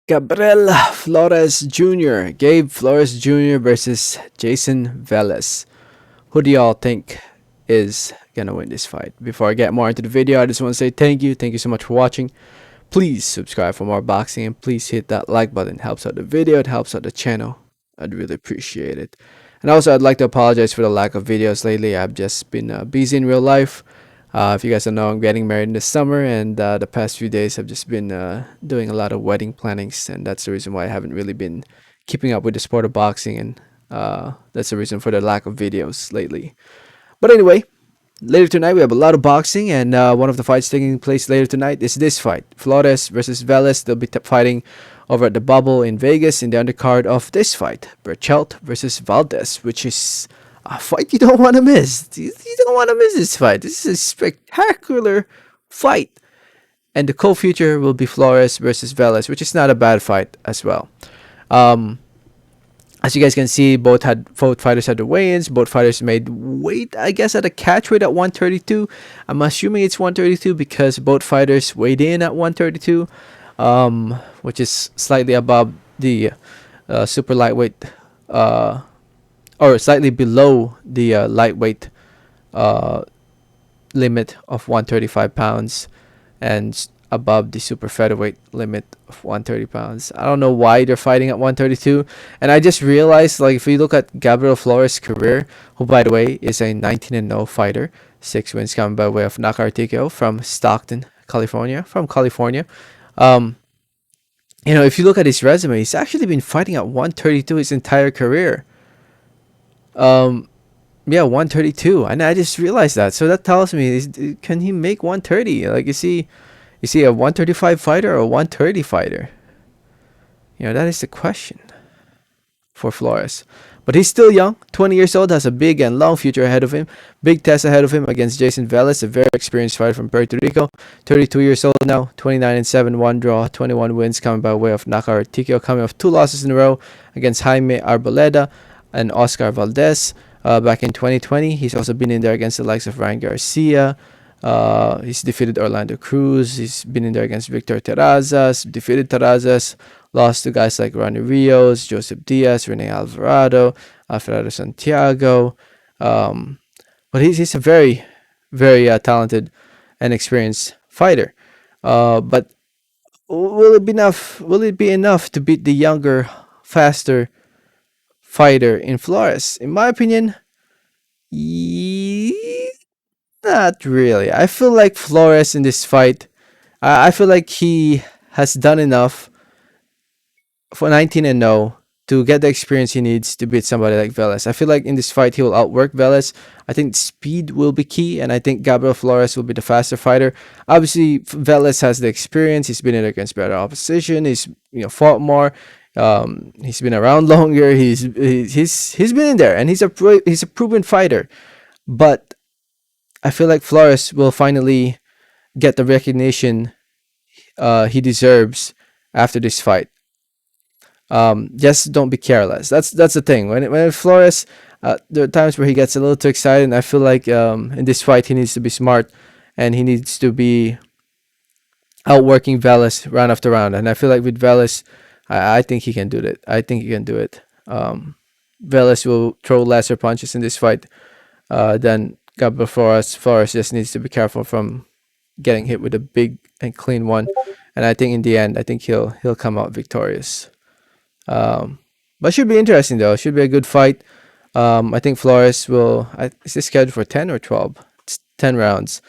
Gabriel Flores Jr. Gabe Flores Jr. versus Jayson Velez. Who do y'all think is gonna win this fight? Before I get more into the video, I just want to say thank you. Thank you so much for watching. Please subscribe for more boxing and please hit that like button. It helps out the video. It helps out the channel. I'd really appreciate it. And also, I'd like to apologize for the lack of videos lately. I've just been busy in real life. If you guys don't know, I'm getting married in the summer, and the past few days I've just been doing a lot of wedding plannings, and that's the reason why I haven't really been keeping up with the sport of boxing, and that's the reason for the lack of videos lately. But anyway, later tonight we have a lot of boxing, and one of the fights taking place later tonight is this fight: Flores versus Velez. They'll be fighting over at the Bubble in Vegas in the undercard of this fight, Berchelt versus Valdez, which is a fight you don't want to miss. You don't want to miss this fight. This is a spectacular fight. And the co-feature will be Flores versus Velez, which is not a bad fight as well. As you guys can see, both fighters had the weigh-ins. Both fighters made weight, I guess, at a catch weight at 132. I'm assuming it's 132 because both fighters weighed in at 132, which is slightly above the super lightweight, or slightly below the lightweight limit of 135 pounds and above the super featherweight limit of 130 pounds. I don't know why they're fighting at 132. And I just realized, like, if you look at Gabriel Flores' career, who, by the way, is a 19-0 fighter, 6 wins coming by way of knockout TKO from Stockton, California. If you look at his resume, he's actually been fighting at 132 his entire career. 132, and I just realized that. So that tells me, can he make 130? Like, is he a 135 fighter or a 130 fighter? That is the question for Flores. But he's still young, 20 years old, has a big and long future ahead of him. Big test ahead of him against Jayson Velez, a very experienced fighter from Puerto Rico. 32 years old now, 29-7, 1 draw, 21 wins coming by way of knockout TKO, coming off 2 losses in a row against Jaime Arboleda and Oscar Valdez back in 2020. He's also been in there against the likes of Ryan Garcia. He's defeated Orlando Cruz. He's been in there against Victor Terrazas, defeated Terrazas, lost to guys like Ronnie Rios, Joseph Diaz, Rene Alvarado, Alfredo Santiago. But he's a very, very talented and experienced fighter. But will it be enough? Will it be enough to beat the younger, faster fighter in Flores? In my opinion, not really. I feel like Flores in this fight, I feel like he has done enough for 19-0 to get the experience he needs to beat somebody like Velez. I feel like in this fight he will outwork Velez. I think speed will be key, and I think Gabriel Flores will be the faster fighter. Obviously, Velez has the experience. He's been in against better opposition. He's fought more. He's been around longer. He's been in there, and he's a proven fighter. But I feel like Flores will finally get the recognition he deserves after this fight. Just don't be careless. That's the thing. When Flores, there are times where he gets a little too excited, and I feel like in this fight he needs to be smart, and he needs to be outworking Velez round after round. And I feel like with Velez, I think he can do it. Velez will throw lesser punches in this fight than Gabriel Flores. Flores just needs to be careful from getting hit with a big and clean one. And I think in the end, I think he'll come out victorious. But it should be interesting though. It should be a good fight. I think Flores will. Is this scheduled for 10 or 12? It's 10 rounds.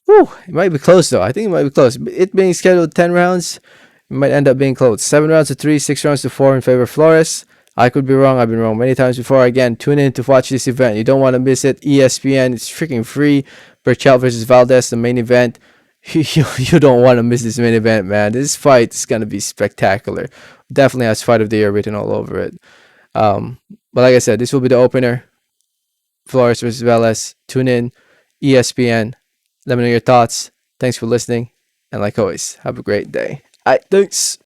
Whew, it might be close though. I think it might be close. It being scheduled 10 rounds, it might end up being close. 7 rounds to 3, 6 rounds to 4 in favor of Flores. I could be wrong. I've been wrong many times before. Again, tune in to watch this event. You don't want to miss it. ESPN, it's freaking free. Berchelt versus Valdez, the main event. You don't want to miss this main event, man. This fight is going to be spectacular. Definitely has fight of the year written all over it. But like I said, this will be the opener. Flores versus Velez. Tune in. ESPN. Let me know your thoughts. Thanks for listening. And like always, have a great day. All right, thanks.